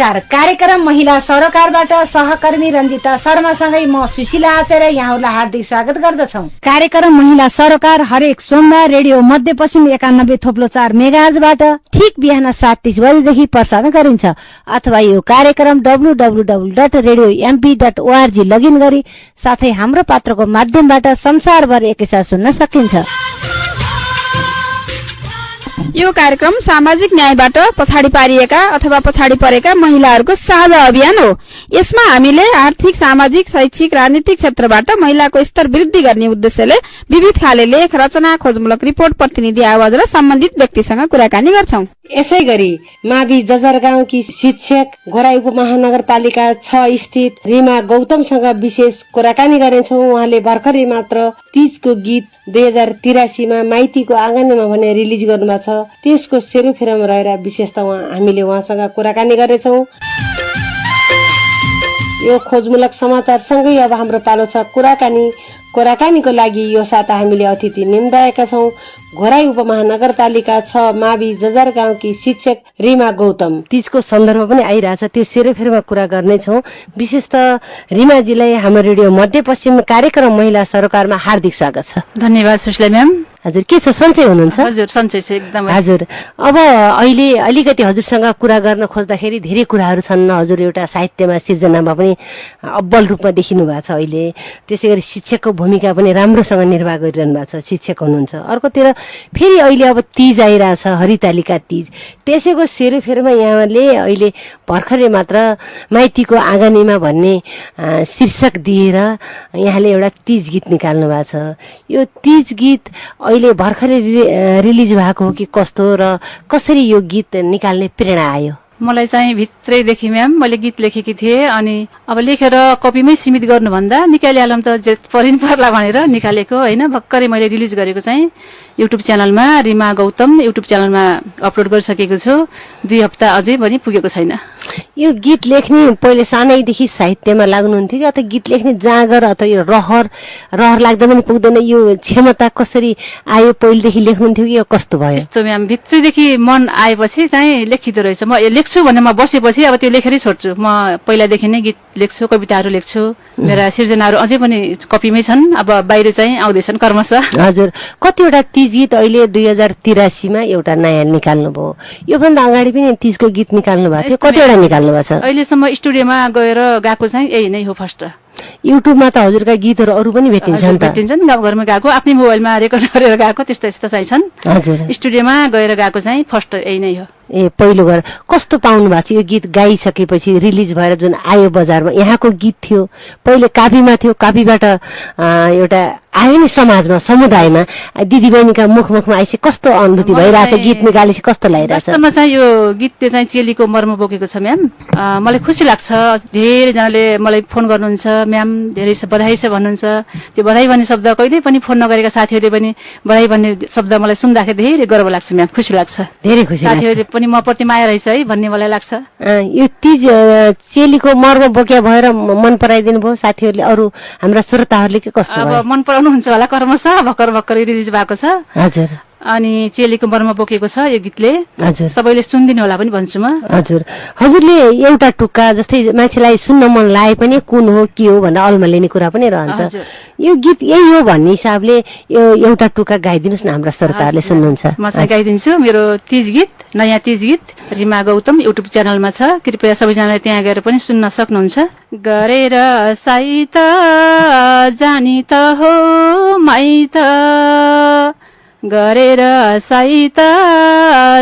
नमस्कार। कार्यक्रम महिला सरोकारबाट सहकर्मी रञ्जिता शर्मासँगै म सुशीला आचार्य यहाँहरूलाई हार्दिक स्वागत गर्दछौ। कार्यक्रम महिला सरोकार हरेक सोमबार रेडियो मध्यपश्चिम 91.4 मेगाहर्जबाट ठीक बिहान 7:30 बजेदेखि प्रसारण गरिन्छ अथवा यो कार्यक्रम www.radiomp.org लगइन गरी साथै हाम्रो पात्रको माध्यमबाट संसारभर एकैसाथ सुन्न सकिन्छ। यो कार्यक्रम सामाजिक न्यायबाट पछाडि पारिएका अथवा पछाडि परेका महिलाहरूको साझा अभियान हो। यसमा हामीले आर्थिक, सामाजिक, शैक्षिक, राजनीतिक क्षेत्रबाट महिलाको स्तर वृद्धि गर्ने उद्देश्यले विविध खाले लेख, रचना, खोजमूलक रिपोर्ट, प्रतिनिधि आवाज र सम्बन्धित व्यक्तिसँग कुराकानी गर्छौं। यसै गरी मावि जजरगाउँकी शिक्षक घोराई उपमहानगरपालिका 6 स्थित रिमा गौतमसँग विशेष कुराकानी गरेछौं। उहाँले भर्खरै मात्र तीजको गीत 2083 मा माइतीको आँगनमा भने रिलिज गर्नुभएको छ। त्यसको सेरोफेरोमा रहेर विशेषतः हामीले उहाँसँग कुराकानी गरेछौं। यो खोजमूलक समाचार सँगै अब हाम्रो पालो छ कुराकानीको लागि यो साता हामीले अतिथि निम्ताएका छौं। घोराई उपमहानगरपालिका 6 मावि जजरगाउँकी शिक्षक रिमा गौतम। तीजको सन्दर्भ पनि आइरहेछ, त्यो सेरोफेरोमा कुरा गर्नेछौँ। विशेष त रिमाजीलाई हाम्रो रेडियो मध्यपश्चिम कार्यक्रम महिला सरोकारमा हार्दिक स्वागत छ। धन्यवाद सुशीला म्याम। हजुर के छ, सन्चै हुनुहुन्छ? हजुर सन्चै छ एकदम। हजुर अब अहिले अलिकति हजुरसँग कुरा गर्न खोज्दाखेरि धेरै कुराहरू छन्। हजुर एउटा साहित्यमा सिर्जनामा पनि अब्बल रूपमा देखिनु भएको छ अहिले। त्यसै गरी शिक्षकको भूमिका पनि राम्रोसँग निर्वाह गरिरहनु भएको छ, शिक्षक हुनुहुन्छ। अर्कोतिर फेरि अहिले अब तीज आइरहेछ, हरितालिका तीज। त्यसैको सेरोफेरोमा यहाँले अहिले भर्खरै मात्र माइतीको आँगनीमा भन्ने शीर्षक दिएर यहाँले एउटा तीज गीत निकाल्नु भएको छ। यो तीज गीत अहिले भर्खरै रिलिज भएको हो कि कस्तो, र कसरी यो गीत निकाल्ने प्रेरणा आयो? मलाई चाहिँ भित्रैदेखि म्याम मैले गीत लेखेकी थिएँ, अनि अब लेखेर कपीमै सीमित गर्नुभन्दा निकालिहालौँ त परिन पर्ला भनेर निकालेको होइन। भर्खरै मैले रिलिज गरेको चाहिँ युट्युब च्यानलमा रिमा गौतम युट्युब च्यानलमा अपलोड गरिसकेको छु। 2 हप्ता अझै पनि पुगेको छैन। यो गीत लेख्ने पहिले सानैदेखि साहित्यमा लाग्नुहुन्थ्यो कि अथवा गीत लेख्ने जाँगर अथवा यो रहर लाग्दा पनि पुग्दैन, यो क्षमता कसरी आयो? पहिलेदेखि लेख्नुहुन्थ्यो कि यो कस्तो भयो? यस्तो म्याम भित्रैदेखि मन आएपछि चाहिँ लेखिँदो रहेछ। म लेख्छु भने म बसेपछि अब त्यो लेखेरै छोड्छु। म पहिलादेखि नै गीत लेख्छु, कविताहरू लेख्छु। मेरा सिर्जनाहरू अझै पनि कपीमै छन्, अब बाहिर चाहिँ आउँदैछन् क्रमशः। हजुर कतिवटा तीज गीत अहिले 2083 मा एउटा नयाँ निकाल्नु भयो। योभन्दा अगाडि पनि तीजको गीत निकाल्नु भएको थियो, कतिवटा निकाल्नु भएको छ? अहिलेसम्म स्टुडियोमा गएर गाएको चाहिँ यही नै हो फर्स्ट। युट्युबमा त हजुरका गीतहरू अरू पनि भेटिन्छन् गाउँघरमा गएको, आफ्नै मोबाइलमा रेकर्ड गरेर गएको, त्यस्ता चाहिँ छन्। हजुर स्टुडियोमा गएर गएको चाहिँ फर्स्ट यही नै हो। ए पहिलो गएर कस्तो पाउनु भएको छ यो गीत गाइसकेपछि? रिलिज भएर जुन आयो बजारमा, यहाँको गीत थियो पहिले कापीमा थियो, कापीबाट एउटा आयो नि समाजमा, समुदायमा दिदीबहिनीका मुखमा आएपछि कस्तो अनुभूति भइरहेछ? गीत निकालेपछि कस्तो लागिरहेछ? वास्तवमा चाहिँ यो गीतले चाहिँ चेलीको मर्म बोकेको छ म्याम। मलाई खुसी लाग्छ। धेरैजनाले मलाई फोन गर्नुहुन्छ, म्याम धेरै बधाई छ भन्नुहुन्छ। त्यो बधाई भन्ने शब्द कहिले पनि फोन नगरेका साथीहरूले पनि बधाई भन्ने शब्द मलाई सुन्दाखेरि धेरै गर्व लाग्छ म्याम, खुसी लाग्छ। धेरै खुसी साथीहरूले पनि म प्रति माया रहेछ है भन्ने मलाई लाग्छ। यो तीज चेलीको मर्म बोक्या भएर मन पराइदिनु भयो साथीहरूले, अरू हाम्रा श्रोताहरूले के कस्तो अब मन पराउनुहुन्छ होला? क्रमशः भर्खर रिलिज भएको छ। हजुर अनि चेलीको मर्म बोकेको छ यो गीतले। हजुर सबैले सुनिदिनु होला पनि भन्छु म। हजुरले एउटा टुक्का जस्तै मान्छेलाई सुन्न मन लागे पनि कुन हो के हो भनेर अलमा लिने कुरा पनि रहन्छ। यो गीत यही हो भन्ने हिसाबले यो एउटा टुक्का गाइदिनुहोस् न, हाम्रा श्रोताहरूले सुन्नुहुन्छ। म चाहिँ गाइदिन्छु। मेरो तीज गीत, नयाँ तीज गीत रिमा गौतम युट्युब च्यानलमा छ, कृपया सबैजनाले त्यहाँ गएर पनि सुन्न सक्नुहुन्छ। गरेर साइत जानी त हो माइत, गरेर साइत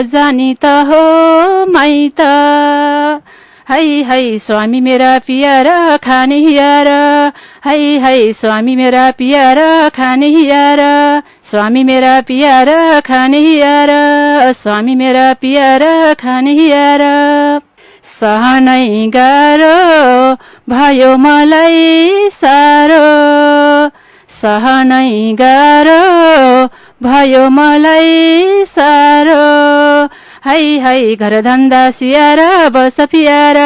जानी त हो माइत, हाय स्वामी मेरा पियारा खाने हियार, हाय स्वामी मेरा पियारा खाने हियार, स्वामी मेरा पियारा खाने हियार, स्वामी मेरा पियारा खाने हियार। सहनै गाह्रो भयो मलाई सारो, सहनै गाह्रो भयो मलाई सारो, हाय घर धन्दा सियार बस पियार,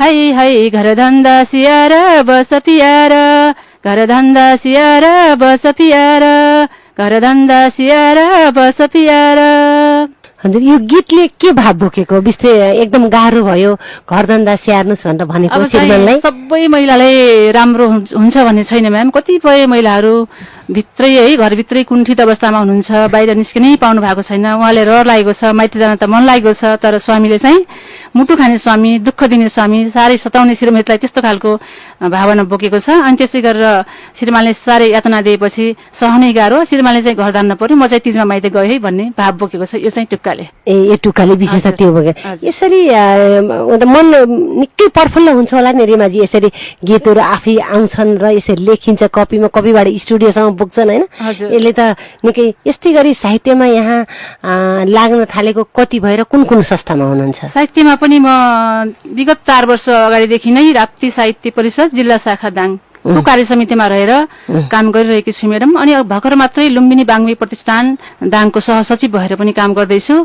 हाय घर धन्दा सियार बस पियार, घर धन्दा सियार बस पियार, घर धन्दा सियार बस पियार। हजुर यो गीतले के भाव बोकेको बिस्तारै एकदम गाह्रो भयो घरधन्दा स्याहार्नुस् भनेर भनेको श्रीमानलाई सबै महिलालाई राम्रो हुन्छ भन्ने छैन म्याम कतिपय महिलाहरू भित्रै है घरभित्रै कुण्ठित अवस्थामा हुनुहुन्छ बाहिर निस्किनै पाउनु भएको छैन उहाँले रहर लागेको छ माइती जान त मन लागेको छ तर स्वामीले चाहिँ मुटु खाने स्वामी दुःख दिने स्वामी साह्रै सताउने श्रीमतीलाई त्यस्तो खालको भावना बोकेको छ अनि त्यसै गरेर श्रीमानले साह्रै यातना दिएपछि सहनै गाह्रो श्रीमानले चाहिँ घर धान्न पर्यो म चाहिँ तीजमा माइती गएँ है भन्ने भाव बोकेको छ यो चाहिँ टुक्काले यो टुक्काले विशेषता त्यो बोके यसरी मन निकै प्रफुल्ल हुन्छ होला नि रिमाजी यसरी गीतहरू आफै आउँछन् र यसरी लेखिन्छ कपीमा कपीबाट स्टुडियोसम्म पुग्छन् होइन यसले त निकै यस्तै गरी साहित्यमा यहाँ लाग्न थालेको कति भएर कुन कुन संस्थामा हुनुहुन्छ साहित्यमा पनि म विगत 4 वर्ष अगाडिदेखि नै राप्ती साहित्य परिषद जिल्ला शाखा दाङ को कार्य समितिमा रहेर काम गरिरहेकी छु म्याडम अनि भर्खर मात्रै लुम्बिनी बाङ्मी प्रतिष्ठान दाङको सहसचिव भएर पनि काम गर्दैछु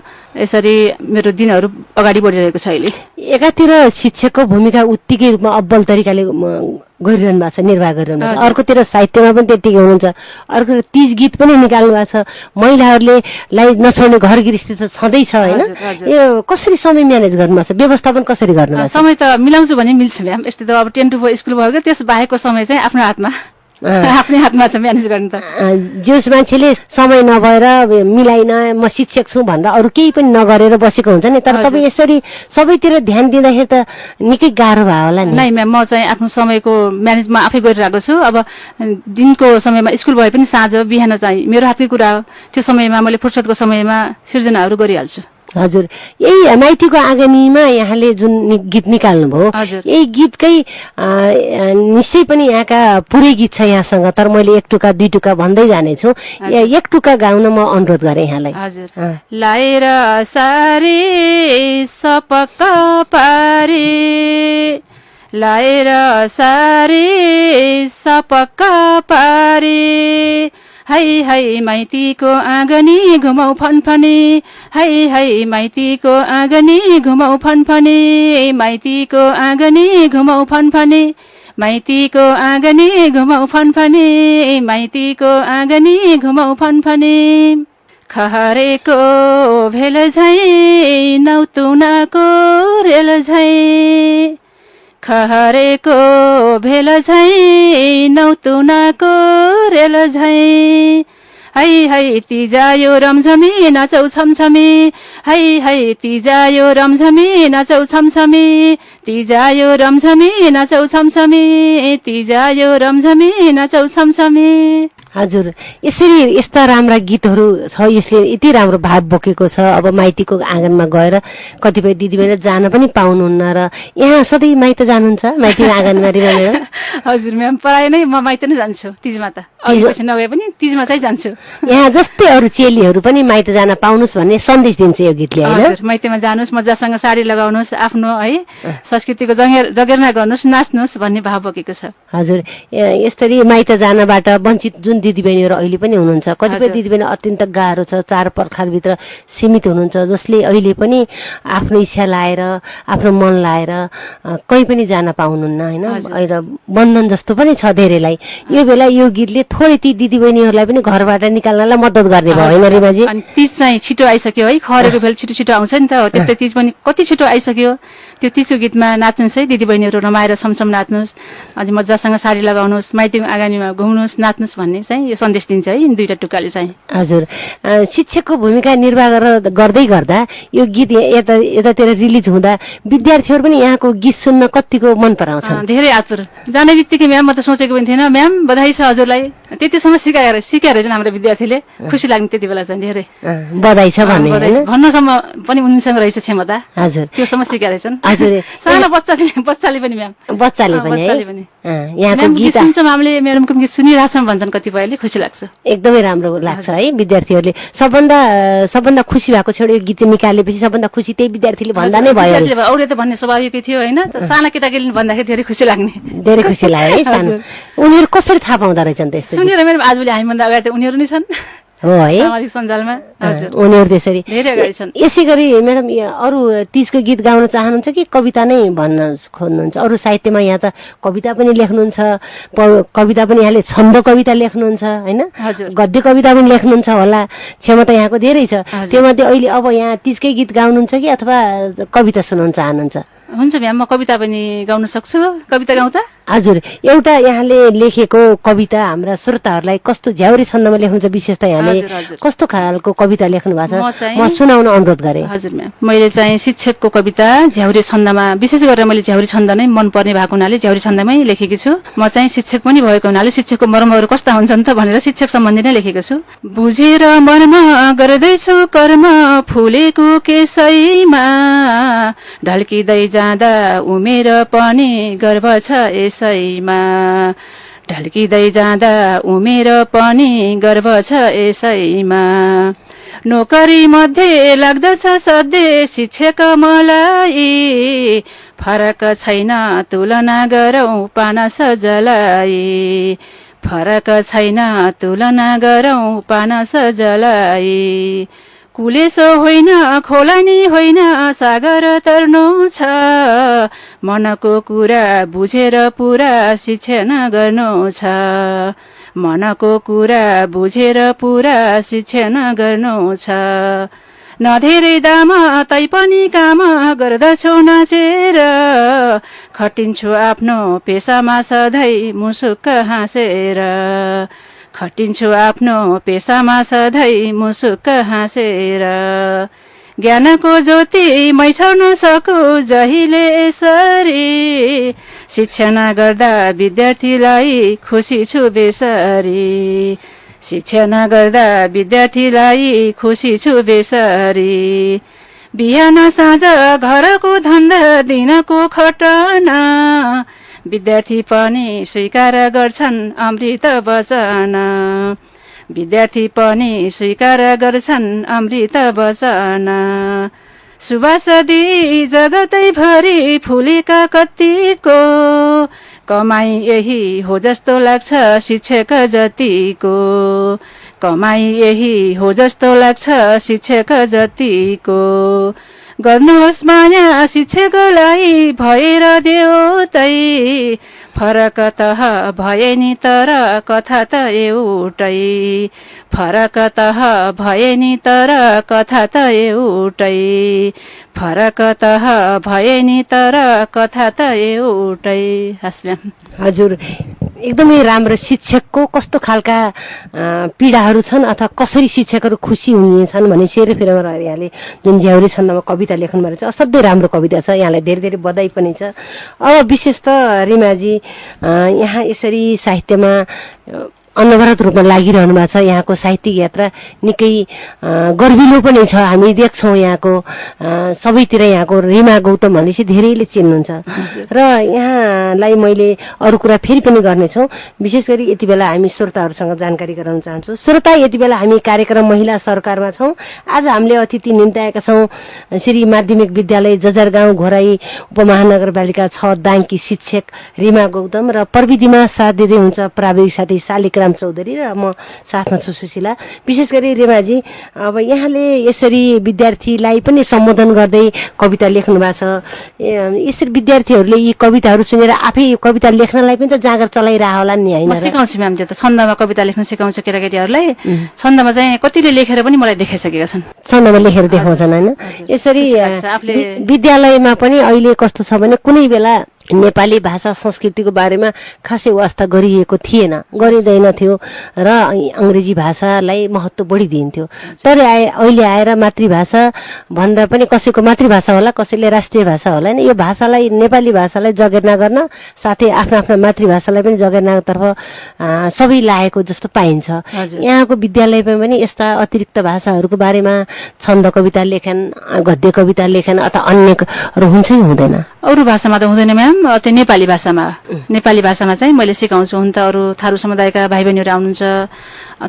यसरी मेरो दिनहरू अगाडि बढिरहेको छ अहिले एकातिर शिक्षकको भूमिका उत्तिकै रूपमा अब्बल तरिकाले गरिरहनु भएको छ निर्वाह गरिरहनु भएको छ अर्कोतिर साहित्यमा पनि त्यतिकै हुनुहुन्छ अर्को तीज गीत पनि निकाल्नु भएको छ महिलाहरूले नछोड्ने घर गृहस्थी त छँदैछ होइन यो कसरी समय म्यानेज गर्नुभएको छ व्यवस्थापन कसरी गर्नुभएको छ समय त मिलाउँछु भने मिल्छ म्याम यस्तै त अब 10 to 4 स्कुल भयो त्यस बाहेकको समय चाहिँ आफ्नो हातमा आफ्नै हातमा छ म्यानेज गर्ने त जोस मान्छेले समय नभएर मिलाइन म शिक्षक छु भनेर अरू केही पनि नगरेर बसेको हुन्छ नि तर तपाईँ यसरी सबैतिर ध्यान दिँदाखेरि त निकै गाह्रो भयो होला नि नै म्याम म चाहिँ आफ्नो समयको म्यानेजमा आफै गरिरहेको छु अब दिनको समयमा स्कुल भए पनि साँझ बिहान चाहिँ मेरो हातकै कुरा हो त्यो समयमा मैले फुर्सदको समयमा सिर्जनाहरू गरिहाल्छु हजुर यही माइतीको आँगनीमा यहाँले जुन गीत निकाल्नुभयो यही गीतकै निश्चय पनि यहाँका पुरै गीत छ यहाँसँग तर मैले एक टुका दुई टुका भन्दै जानेछु एक टुका गाउन म अनुरोध गरेँ यहाँलाई हजुर लाएर सारे सपक्क पारे लाएर सारे सपक्क पारे हाय हाय माइतीको आँगनी घुमाउ फनफने हाय हाय माइतीको आँगनी घुमाउ फनफने माइतीको आँगनी घुमाउ फनफने माइतीको आँगनी घुमाउ फनफने माइतीको आँगनी घुमाउ फनफने खहरेको भेल झै नौतुनाको रेल झै खहरेको भेल झै नौतुनाको रेल झै हाय हाय तिजायो रमझमी नाचौ छमछमी हाय हाय तिजायो रमझमी नाचौ छमछमी तिजायो रमझमी नाचौ छमछमी तिजायो रमझमी नाचौ छमछमी हजुर यसरी यस्ता राम्रा गीतहरू छ यसले यति राम्रो भाव बोकेको छ अब माइतीको आँगनमा गएर कतिपय दिदीबहिनी जान पनि पाउनुहुन्न र यहाँ सधैँ माइत जानुहुन्छ माइतीको आँगनमा रिमालेर हजुर म्याम प्राय नै म माइत नै जान्छु तीजमा त अझै नगए पनि तीजमा चाहिँ जान्छु यहाँ जस्तै अरू चेलीहरू पनि माइत जान पाउनुस् भन्ने सन्देश दिन्छ यो गीतले हैन हजुर माइतमा जानुस् मजासँग साडी लगाउनुस् आफ्नो है संस्कृतिको जगेर्ना गर्नुस् नाच्नुस् भन्ने भाव बोकेको छ हजुर यसरी माइत जानबाट वञ्चित जुन दिदीबहिनीहरू अहिले पनि हुनुहुन्छ कतिपय दिदीबहिनी अत्यन्त गाह्रो छ चार पर्खालभित्र सीमित हुनुहुन्छ जसले अहिले पनि आफ्नो इच्छा लाएर आफ्नो मन लाएर कहीँ पनि जान पाउनुहुन्न हैन एउटा बन्धन जस्तो पनि छ धेरैलाई यो बेला यो गीतले थोरै ती दिदीबहिनीहरूलाई पनि घरबाट निकाल्नलाई मद्दत गर्ने भयो हैन रिमाजी अनि तीज चाहिँ छिटो आइसक्यो है खरेको बेला छिटो छिटो आउँछ नि त हो त्यस्तै तीज पनि कति छिटो आइसक्यो त्यो तीजको गीतमा नाच्नुस् है दिदीबहिनीहरू रमाएर छमछम नाच्नुस् अझै मजासँग साडी लगाउनुस् माइतीको आँगनीमा घुम्नुस् नाच्नुस् भन्ने चाहिँ यो सन्देश दिन्छ है दुईटा टुक्काले चाहिँ हजुर शिक्षकको भूमिका निर्वाह गर्दै गर्दा यो गीत यतातिर रिलिज हुँदा विद्यार्थीहरू पनि यहाँको गीत सुन्न कतिको मन पराउँछन् धेरै आतुर जाने बित्तिकै म्याम म त सोचेको पनि थिएन म्याम बधाई छ हजुरलाई त्यतिसम्म सिकाएर चाहिँ हाम्रो विद्यार्थीले खुसी लाग्ने त्यति बेला चाहिँ धेरै बधाई छ भन्नसम्म पनि उनीसँग रहेछ क्षमता हजुर त्योसम्म सिकाएर छन् हजुर सानो बच्चाले पनि म्याम बच्चाले पनि यहाँको गीत सुन्छौँ हामीले म्याडमको गीत सुनिरहेछौँ भन्छन् कतिपयले खुसी लाग्छ एकदमै राम्रो लाग्छ है विद्यार्थीहरूले सबभन्दा खुसी भएको छ यो गीत निकालेपछि सबभन्दा खुसी त्यही विद्यार्थीले भन्दा नै भयो अरूले त भन्ने स्वाभाविकै थियो होइन साना केटाकेटीले भन्दाखेरि धेरै खुसी लाग्ने धेरै खुसी लाग्यो है सानो उनीहरू कसरी थाहा पाउँदो रहेछन् त्यस्तो सुनेर मेरो आजभोलि हामीभन्दा अगाडि त उनीहरू नै छन् हो है सामाजिक सञ्जालमा हजुर उनीहरू त्यसरी धेरै अगाडि छन्। यसै गरी म्याडम अरू तीजको गीत गाउन चाहनुहुन्छ कि कविता नै भन्न खोज्नुहुन्छ? अरू साहित्यमा यहाँ त कविता पनि लेख्नुहुन्छ, कविता पनि यहाँले छन्द कविता लेख्नुहुन्छ होइन, हजुर गद्य कविता पनि लेख्नुहुन्छ होला, क्षमता यहाँको धेरै छ। त्योमध्ये अहिले अब यहाँ तीजकै गीत गाउनुहुन्छ कि अथवा कविता सुनाउन चाहनुहुन्छ? हुन्छ म्याम, म कविता पनि गाउन सक्छु। कविता गाउँ त? हजुर, एउटा यहाँले लेखेको कविता हाम्रा श्रोताहरूलाई कस्तो झ्याउरे छन्दमा लेख्नुहुन्छ, विशेषतः यहाँले कस्तो खालको कविता लेख्नु भएको छ म सुनाउन अनुरोध गरेँ। हजुर म्याम, मैले चाहिँ शिक्षकको कविता झ्याउरे छन्दमा, विशेष गरेर मैले झ्याउरे छन्द नै मनपर्ने भएको हुनाले झ्याउरे छन्दमै लेखेकी छु। म चाहिँ शिक्षक पनि भएको हुनाले शिक्षकको मर्महरू कस्ता हुन्छन् त भनेर शिक्षक सम्बन्धी नै लेखेको छु। बुझेर मर्म गर्दैछु कर्म फुलेको केसैमा, ढल्किँदै जाँदा उमेर पनि गर्व छ यसैमा, ढल्किँदै जाँदा उमेर पनि गर्व छ यसैमा, नोकरी मध्ये लाग्दछ सधैँ शिक्षक मलाई, फरक छैन तुलना गरौँ पानस जलाई, फरक छैन तुलना गरौँ पानस जलाई, कुलेस होइन खोलानी होइन सागर तर्नु छ, मनको कुरा बुझेर पुरा शिक्षण गर्नु छ, मनको कुरा बुझेर पुरा शिक्षण गर्नु छ, नधेरै दाम तै पनि काम गर्दछु नाचेर, खटिन्छु आफ्नो पेसामा सधैँ मुसुक्क हाँसेर, खटिन्छु आफ्नो पेसामा सधैँ मुसुक्क हाँसेर, ज्ञानको ज्योति मै छाउन सकु जहिले यसरी, शिक्षण गर्दा विद्यार्थीलाई खुसी छु बेसरी, शिक्षण गर्दा विद्यार्थीलाई खुसी छु बेसरी, बिहान साँझ घरको धन्दा दिनको खटना, विद्यार्थी पनि स्वीकार गर्छन् अमृत वचन, विद्यार्थी पनि स्वीकार गर्छन् अमृत वचन, सुवासदी जगतैभरि फुलेका कतिको, कमाई यही हो जस्तो लाग्छ शिक्षक जतिको, कमाई यही हो जस्तो लाग्छ शिक्षक जतिको, गर्नुहोस् माया शिक्षकलाई भएर देउतै, फरक तह भए नि तर कथा त एउटै, फरक तह भए नि तर कथा त एउटै, फरक तह भए नि तर कथा त एउटै। हस् म्याम। हजुर, एकदमै राम्रो। शिक्षकको कस्तो खालका पीडाहरू छन् अथवा कसरी शिक्षकहरू खुसी हुनेछन् भन्ने सेरोफेरोमा रहेर यहाँले जुन झ्याउरे छन्दमा कविता लेख्नु भएको छ, असाध्यै राम्रो कविता छ। यहाँलाई धेरै धेरै बधाई पनि छ। अब विशेष त रिमाजी यहाँ यसरी साहित्यमा अनवरत रूपमा लागिरहनु भएको छ। यहाँको साहित्यिक यात्रा निकै गर्विलो पनि छ। हामी देख्छौँ यहाँको सबैतिर यहाँको रिमा गौतम भनेपछि धेरैले चिन्नुहुन्छ र यहाँलाई मैले अरू कुरा फेरि पनि गर्नेछौँ। विशेष गरी यति बेला हामी श्रोताहरूसँग जानकारी गराउन चाहन्छौँ। श्रोता, यति बेला हामी कार्यक्रम महिला सरकारमा छौँ। आज हामीले अतिथि निम्ताएका छौँ श्री माध्यमिक विद्यालय जजरगाउँ घोराई उपमहानगरपालिका 6 दाङकी शिक्षक रिमा गौतम र प्रविधिमा साथ दिँदै हुन्छ प्राविधिक साथी शालिग्राम चौधरी र म साथमा छु सुशीला। विशेष गरी रेमाजी, अब यहाँले यसरी विद्यार्थीलाई पनि सम्बोधन गर्दै कविता लेख्नु भएको छ। यसरी विद्यार्थीहरूले यी कविताहरू सुनेर आफै कविता लेख्नलाई पनि त जाँगर चलाइरह होला नि, होइन? म सिकाउँछु म्याम। त्यो त छन्दमा कविता लेख्न सिकाउँछु केटाकेटीहरूलाई। छन्दमा चाहिँ कतिले लेखेर पनि मलाई देखाइसकेका छन्। छन्दमा लेखेर देखाउँछन्, होइन? यसरी विद्यालयमा पनि अहिले कस्तो छ भने कुनै बेला नेपाली भाषा संस्कृतिको बारेमा खासै वास्ता गरिएको थिएन, गरिँदैन थियो र अङ्ग्रेजी भाषालाई महत्त्व बढी दिइन्थ्यो। तर अहिले आएर मातृभाषा भन्दा पनि कसैको मातृभाषा होला, कसैले राष्ट्रिय भाषा होला, होइन? यो भाषालाई, नेपाली भाषालाई जगेर्ना गर्न साथै आफ्ना आफ्ना मातृभाषालाई पनि जगेर्नातर्फ सबै लागेको जस्तो पाइन्छ। यहाँको विद्यालयमा पनि यस्ता अतिरिक्त भाषाहरूको बारेमा छन्द कविता लेखन, गद्य कविता लेखन अथवा अन्यहरू हुन्छ कि हुँदैन? अरू भाषामा त हुँदैन म्याम। त्यो नेपाली भाषामा चाहिँ मैले सिकाउँछु। हुन त अरू थारू समुदायका भाइ बहिनीहरू आउनुहुन्छ,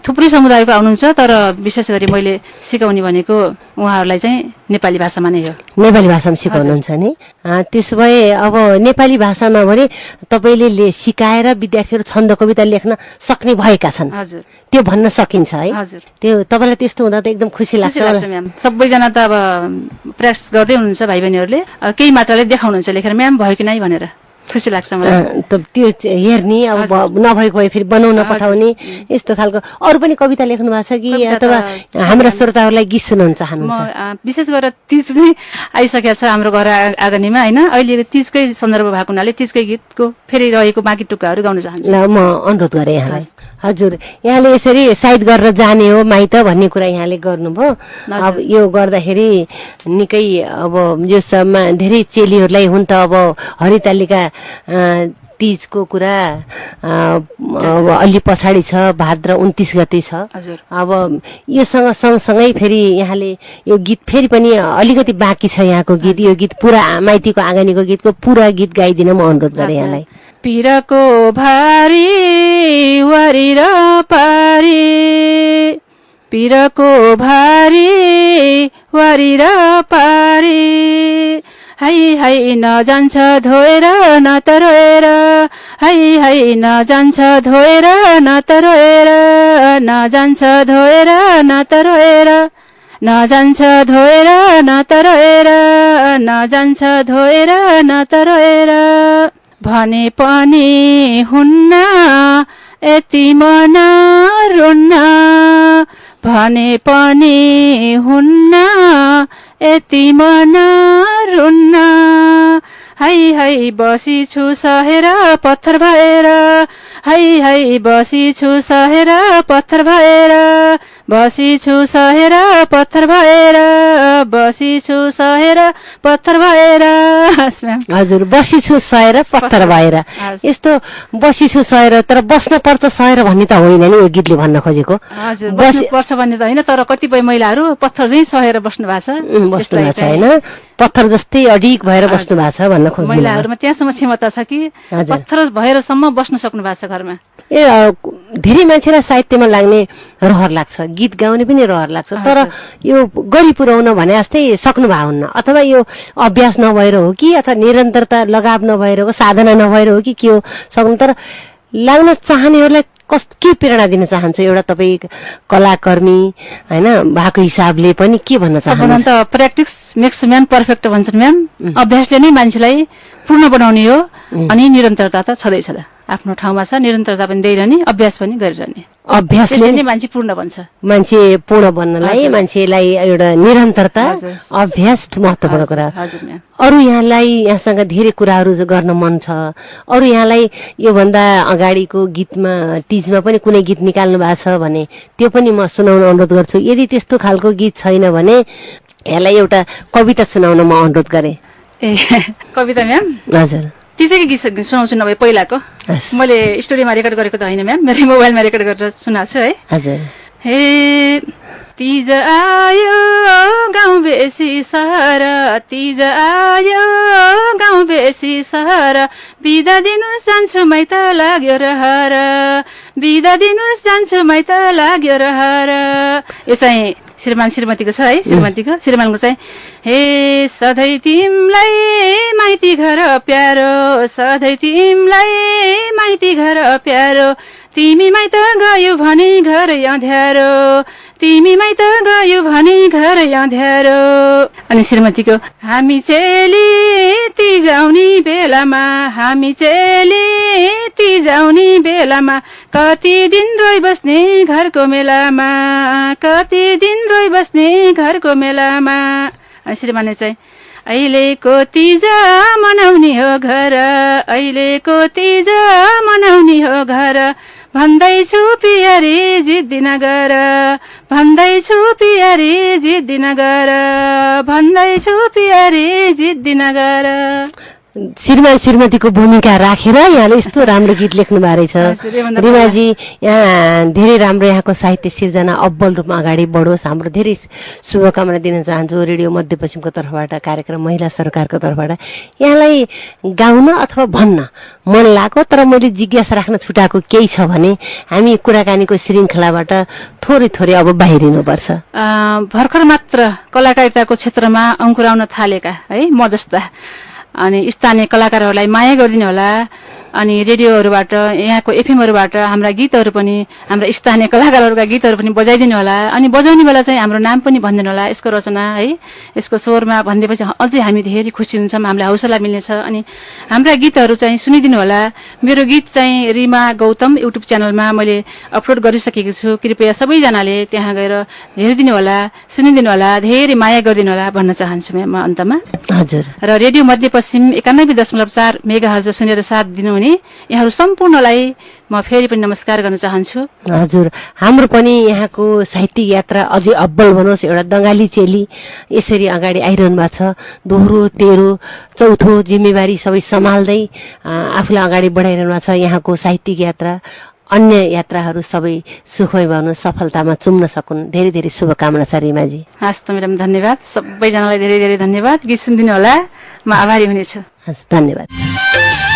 थुप्रै समुदायको आउनुहुन्छ, तर विशेष गरी मैले सिकाउने भनेको उहाँहरूलाई चाहिँ नेपाली भाषामा नै हो। नेपाली भाषामा सिकाउनुहुन्छ नि। त्यसो भए अब नेपाली भाषामा भने तपाईँले सिकाएर विद्यार्थीहरू छन्द कविता लेख्न सक्ने भएका छन्। हजुर, त्यो भन्न सकिन्छ है। हजुर, त्यो तपाईँलाई त्यस्तो हुँदा त एकदम खुसी लाग्छ म्याम। सबैजना त अब प्रयास गर्दै हुनुहुन्छ भाइ बहिनीहरूले, केही मात्राले देखाउनुहुन्छ लेखेर म्याम भयो कि नै भनेर खुसी लाग्छ मलाई। त्यो हेर्ने अब नभएको भए फेरि बनाउन पठाउने यस्तो खालको। अरू पनि कविता लेख्नु भएको छ कि अथवा हाम्रा श्रोताहरूलाई गीत सुनाउन चाहनुहुन्छ? विशेष गरेर तीज नै आइसकेको छ हाम्रो घर आँगनीमा होइन। अहिले तीजकै सन्दर्भ भएको हुनाले तीजकै गीतको फेरि रहेको बाँकी टुक्काहरू गाउन चाहन्छु। ल म अनुरोध गरेँ यहाँलाई। हजुर, यहाँले यसरी साइड गरेर जाने हो माइत भन्ने कुरा यहाँले गर्नुभयो। अब यो गर्दाखेरि निकै अब यो धेरै चेलीहरूलाई हुन त अब हरितालिका तीजको कुरा अब अलि पछाडि छ, भाद्र 29 गते छ। अब योसँग सँगसँगै फेरि यहाँले यो गीत फेरि पनि अलिकति बाँकी छ यहाँको गीत। यो गीत पुरा माइतीको आँगनीको गीतको पुरा गीत गाइदिन म अनुरोध गरेँ यहाँलाई। पिरको भारी वारी र पारी, पिरको भारी वारी र पारी, हाई हाई नजान्छ धोएर न त रोएर, हाई हाई नजान्छ धोएर न त रोएर, नजान्छ धोएर न त रोएर, नजान्छ धोएर न त रोएर, नजान्छ धोएर न त रोएर, भने पनि हुन्न यति मन रुन्न, भने पनि हुन्न यति मन रुन्न, हाई हाई बसी छु सहेर पत्थर भएर, हाई हाई बसी छु सहेर पत्थर भएर, बसी छु सहेर पत्थर भएर, बसी छु सहेर पत्थर भएर। हजुर, बसी छु सहेर पत्थर भएर। यस्तो बसी छु सहेर तर बस्न पर्छ सहेर भन्ने त होइन नि यो गीतले भन्न खोजेको। हजुर, बस्नु पर्छ भन्ने त होइन, तर कतिपय महिलाहरू पत्थर चाहिँ सहेर बस्नु भएको छ होइन, पत्थर जस्तै अडिक भएर बस्नु भएको छ भन्न खोज्नु। महिलाहरूमा त्यहाँसम्म क्षमता छ कि पत्थर भएरसम्म बस्न सक्नु भएको छ घरमा। धेरै मान्छेलाई साहित्यमा लाग्ने रहर लाग्छ, गीत गाउने पनि रहर लाग्छ, तर यो गरी पुर्याउन भने जस्तै सक्नु भएको हुन्न। अथवा यो अभ्यास नभएर हो कि अथवा निरन्तरता लगाव नभएर हो, साधना नभएर हो कि के हो सक्नु। तर लाग्न चाहनेहरूलाई के प्रेरणा दिन चाहन्छ एउटा तपाईँ कलाकर्मी होइन भएको हिसाबले पनि के भन्न चाहनुहुन्छ? प्र्याक्टिस मेक्स म्यान पर्फेक्ट भन्छन् म्याम। अभ्यासले नै मान्छेलाई पूर्ण बनाउने हो, अनि निरन्तरता त छँदैछ त आफ्नो ठाउँमा छ, निरन्तरता पनि दिइरहने, अभ्यास पनि गरिरहने। अभ्यासले नै मान्छे पूर्ण बन्छ। मान्छे पूर्ण बन्नलाई मान्छेलाई एउटा निरन्तरता अभ्यास महत्त्वपूर्ण कुरा। अरू यहाँसँग धेरै कुराहरू गर्न मन छ, अरू यहाँलाई योभन्दा अगाडिको गीतमा तीजमा पनि कुनै गीत निकाल्नु भएको छ भने त्यो पनि म सुनाउन अनुरोध गर्छु। यदि त्यस्तो खालको गीत छैन भने यहाँलाई एउटा कविता सुनाउन म अनुरोध गरेँ। ए कविता म्याम? हजुर, तीजकै गीत सुनाउँछु नभए पहिलाको। मैले स्टुडियोमा रेकर्ड गरेको त होइन म्याम, मेरो मोबाइलमा रेकर्ड गरेर सुनाएको छु है। हजुर। हे तीज आयो गाउँ बेसी सहर, तीज आयो गाउँ बेसी सहर, बिदा दिनु जान्छु माइत लाग्यो रहर, बिदा दिनु जान्छु माइत लाग्यो रहर। यो चाहिँ श्रीमान श्रीमतीको छ है, श्रीमानको चाहिँ हे सधैँ तिमलाई माइती घर प्यारो, सधैँ तिमलाई माइती घर प्यारो, तिमी माइत गयो भने घर अँध्यारो, तिमी माइत गयो भने घर अँध्यारो। अनि श्रीमतीको हामी चेली तिजाउने बेलामा, हामी चेली तिजाउने बेलामा, कति दिन रोइ बस्ने घरको मेलामा, कति दिन रोइ बस्ने घरको मेलामा। अनि श्रीमानले चाहिँ अहिलेको तीज मनाउने हो घर, अहिलेको तीज मनाउने हो घर, भन्दैछु पियारी जिद्दिन गर, भन्दैछु पियारी जिद्दिन गर, भन्दैछु पियारी जिद्दिन गर। श्रीमान श्रीमतीको भूमिका राखेर यहाँले यस्तो राम्रो गीत लेख्नु भएको रहेछ रिमाजी। यहाँ धेरै राम्रो यहाँको साहित्य सिर्जना अब्बल रूपमा अगाडि बढोस्, हाम्रो धेरै शुभकामना दिन चाहन्छु रेडियो मध्यपश्चिमको तर्फबाट, कार्यक्रम महिला सरकारको तर्फबाट। यहाँलाई गाउन अथवा भन्न मन लाग्यो तर मैले जिज्ञासा राख्न छुटाएको केही छ भने हामी कुराकानीको श्रृङ्खलाबाट थोरै थोरै अब बाहिरिनुपर्छ। भर्खर मात्र कलाकारिताको क्षेत्रमा अंकुराउन थालेका है म जस्ता अनि स्थानीय कलाकारहरूलाई माया गरिदिनु होला। अनि रेडियोहरूबाट यहाँको एफएमहरूबाट हाम्रा गीतहरू पनि हाम्रा स्थानीय कलाकारहरूका गीतहरू पनि बजाइदिनु होला। अनि बजाउने बेला चाहिँ हाम्रो नाम पनि भनिदिनु होला, यसको रचना है यसको स्वरमा भनिदिएपछि अझै हामी धेरै खुसी हुन्छौँ, हामीलाई हौसला मिल्नेछ। अनि हाम्रा गीतहरू चाहिँ सुनिदिनु होला। मेरो गीत चाहिँ रिमा गौतम युट्युब च्यानलमा मैले अपलोड गरिसकेको छु, कृपया सबैजनाले त्यहाँ गएर हेरिदिनु होला, सुनिदिनु होला, धेरै माया गरिदिनु होला भन्न चाहन्छु म अन्तमा। हजुर। र रेडियो मध्यपश्चिम 91.4 मेगाहर्ज सुनेर साथ दिनुहुने यहाँहरू सम्पूर्णलाई म फेरि पनि नमस्कार गर्न चाहन्छु। हजुर, हाम्रो पनि यहाँको साहित्यिक यात्रा अझै अब्बल बनोस्, एउटा दङ्गाली चेली यसरी अगाडि आइरहनु भएको छ। दोहोरो तेह्रो चौथो जिम्मेवारी सबै सम्हाल्दै आफूलाई अगाडि बढाइरहनु भएको छ। यहाँको साहित्यिक यात्रा अन्य यात्राहरू सबै सुखमय बनो, सफलतामा चुम्न सकुन्, धेरै धेरै शुभकामना छ रिमाजी। हस् त म्याडम, धन्यवाद। सबैजनालाई धेरै धेरै धन्यवाद। गीत सुनिदिनु होला, म आभारी हुनेछु। हस्, धन्यवाद।